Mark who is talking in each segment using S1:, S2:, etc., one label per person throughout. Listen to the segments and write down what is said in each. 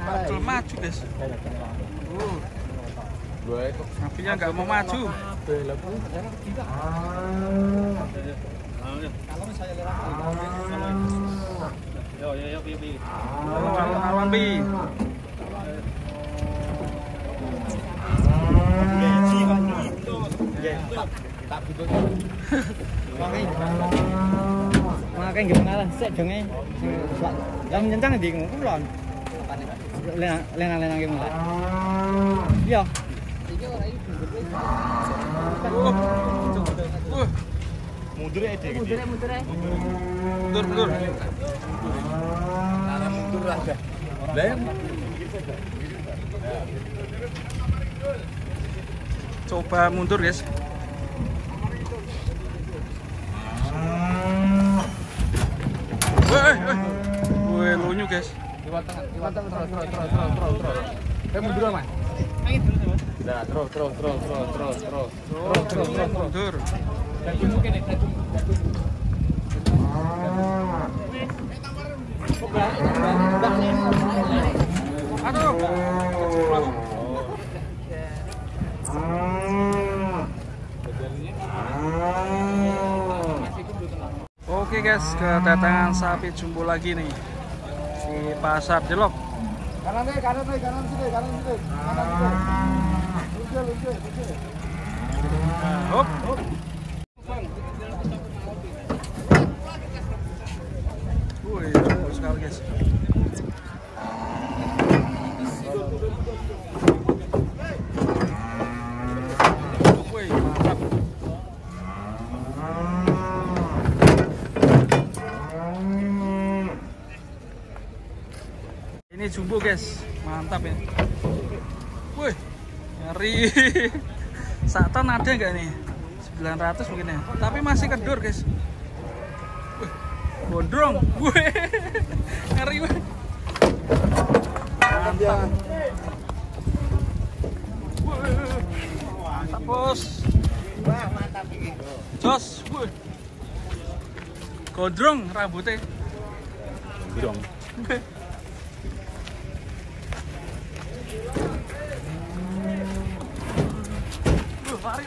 S1: Bakal maju guys. Sapinya nggak mau maju. Alon-alon bi.
S2: Cái gừng là sẽ chừng ấy làm nhân tăng thì cũng lòn lên gừng lại gì không
S3: mundur ya deh
S1: Mundur.
S3: mundur lah
S1: Coba mundur guys. Wih, lunyu guys.
S3: Lewat tengah, terus. Mundur Mas. Nah, terus.
S1: Mundur. Aduh. Oke guys, kedatangan sapi jumbo lagi nih di Pasar Jelok.
S3: Kanan sini.
S1: Hop. Wih, jumbo sekali guys. Wih, mantap. Ini jumbo guys, mantap ya. Wih, ngeri. Satan ada nggak nih? 900 mungkin ya. Tapi masih kedor guys. Wih, gondrong. Wih, ngeri wih. Mantap. Wih, mantap bos.
S2: wah mantap ini
S1: Jos, wih. Gondrong rambutnya.
S3: Gondrong.
S1: Lari.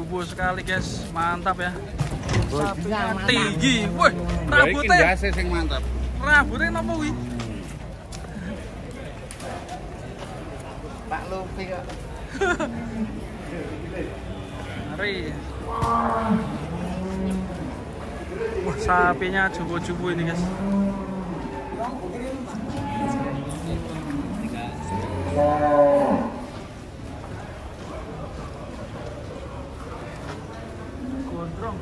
S1: Bus sekali guys, mantap ya. Sapinya tinggi, wih, rambutnya.
S3: Sing mantap.
S1: Rambutnya nopo wi?
S2: Pak Lupi kok
S1: Mari. Wah, sapinya jumbo-jumbo ini guys. Gondrong.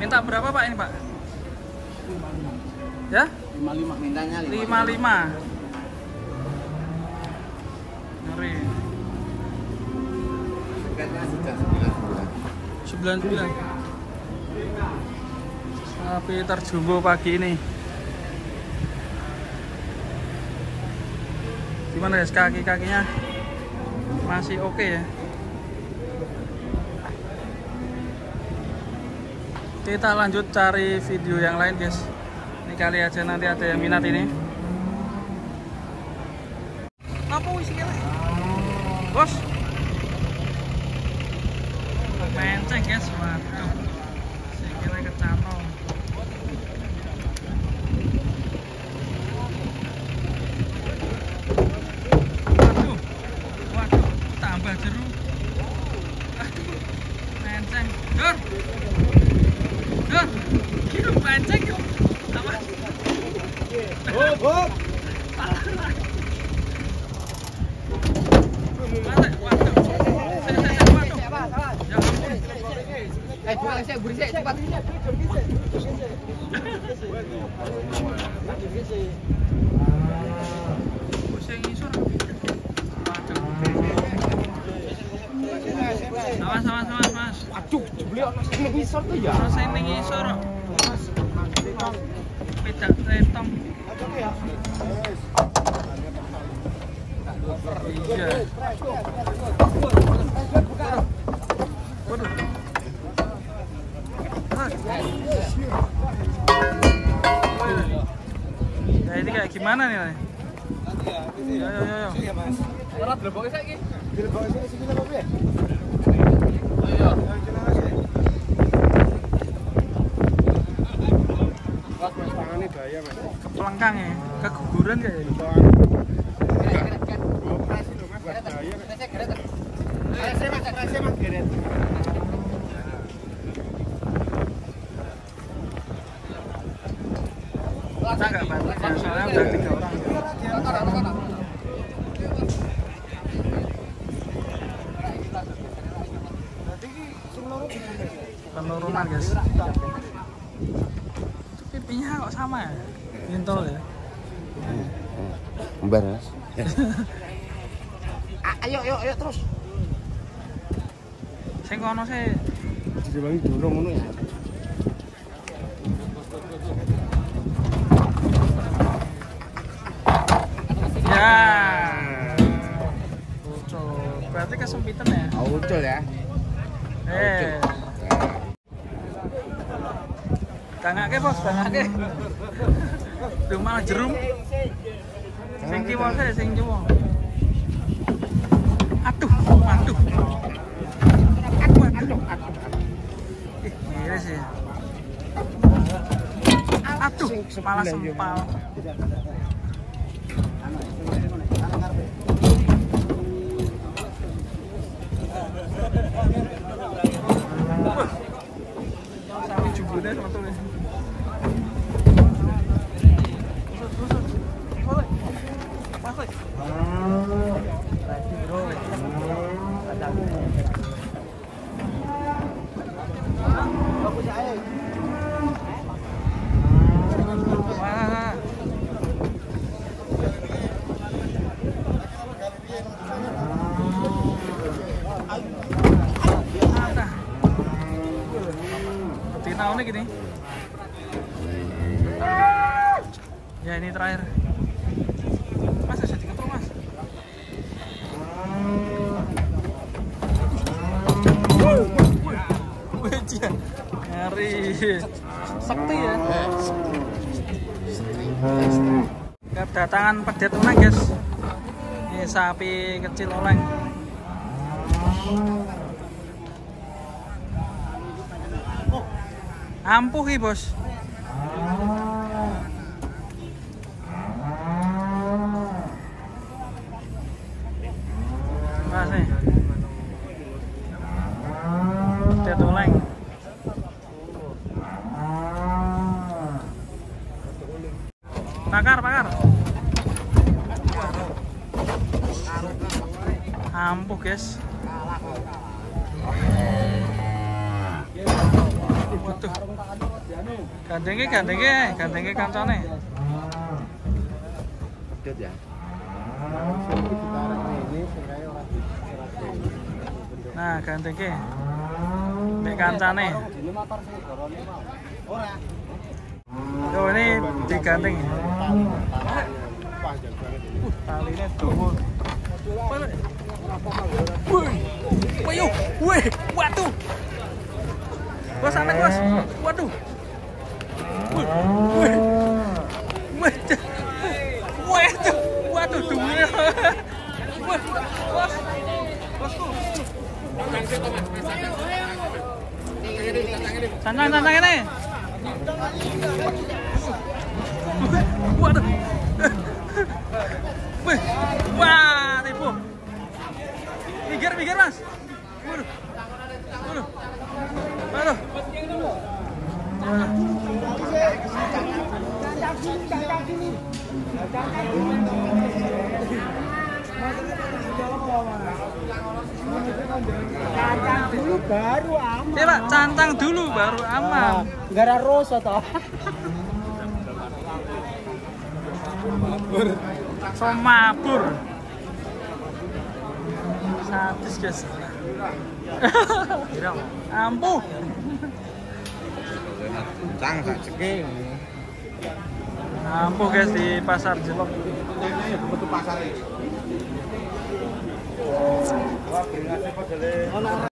S1: Minta berapa Pak ini Pak? 55. Ya?
S2: 55 mintanya
S1: 55. Ngeri. 99. Sapi terjumbo pagi ini. Gimana guys, kaki-kakinya masih oke ya. Kita lanjut cari video yang lain guys. Ini kali aja nanti ada yang minat ini. Apa isi kira? Bos. Menceng guys, waduh. Sikile kecantol. Waduh, tambah jeru. Aduh, menceng. Dur. Gila menceng yuk. Apa?
S3: Hop.
S2: Saya berisik cepat.
S1: Pusing ngisor. Awas.
S3: Aduh, beli ono sing ngisor tuh ya.
S1: Terus ini ngisor. Pedak retong. Iya. Waduh. Nah, ini kayak gimana nih? Ayo.
S3: Ora bleboke saiki.
S2: Dilebokke sini apa piye?
S3: Iya. Pas tangane bahaya, Mas.
S1: Kepelengkang ya, keguguran kayak gitu.
S3: Operasi lho, Mas. Bahaya. Mas, geret.
S1: Kita nggak bantu ya, soalnya udah 3 orang. Penurunan guys. Pipinya kok sama ya? Nyentol ya?
S3: Embar, Mas.
S2: Ayo terus.
S1: Sing kono sih
S3: Direwangi dorong ngono ya.
S1: ya. Ucul. Berarti kesempitan ya?
S3: Ucul ya.
S1: Tangake bos, tangake. Duh malah jerum. Sing kiwa sih, sing kiwa. Aduh. Gila sih. Aduh, malah sempal. Sampai jumbonya sebetulnya. Betina unik ini. Ya ini terakhir. Mas bisa dikepung mas. Wajah ngeri. Sakti ya. Kedatangan pedet oleng guys. Ini sapi kecil oleng. Ampuh hi bos. Masih. Pedet oleng. Bakar. Ampuh guys. Waduh. Gandenge kancane.
S3: Pedet ya.
S1: Nah, gandenge. Mek kancane. Oh, ini digandeng. Talinya dawa. Wih, waduh. Bos anak bos. Waduh. Waduh, dunia. Bosku. Santai ini. Waduh. Wah, tipu. Mikir mas. Waduh.
S2: Baru aman.
S1: Ya Pak, cantang dulu baru aman.
S2: Gara rosa toh.
S1: Somabur. Sadis guys. Ampuh.
S3: Cang tak cekik.
S1: Ampuh guys di pasar Jelok.
S3: Ini betul pasar ini. padahal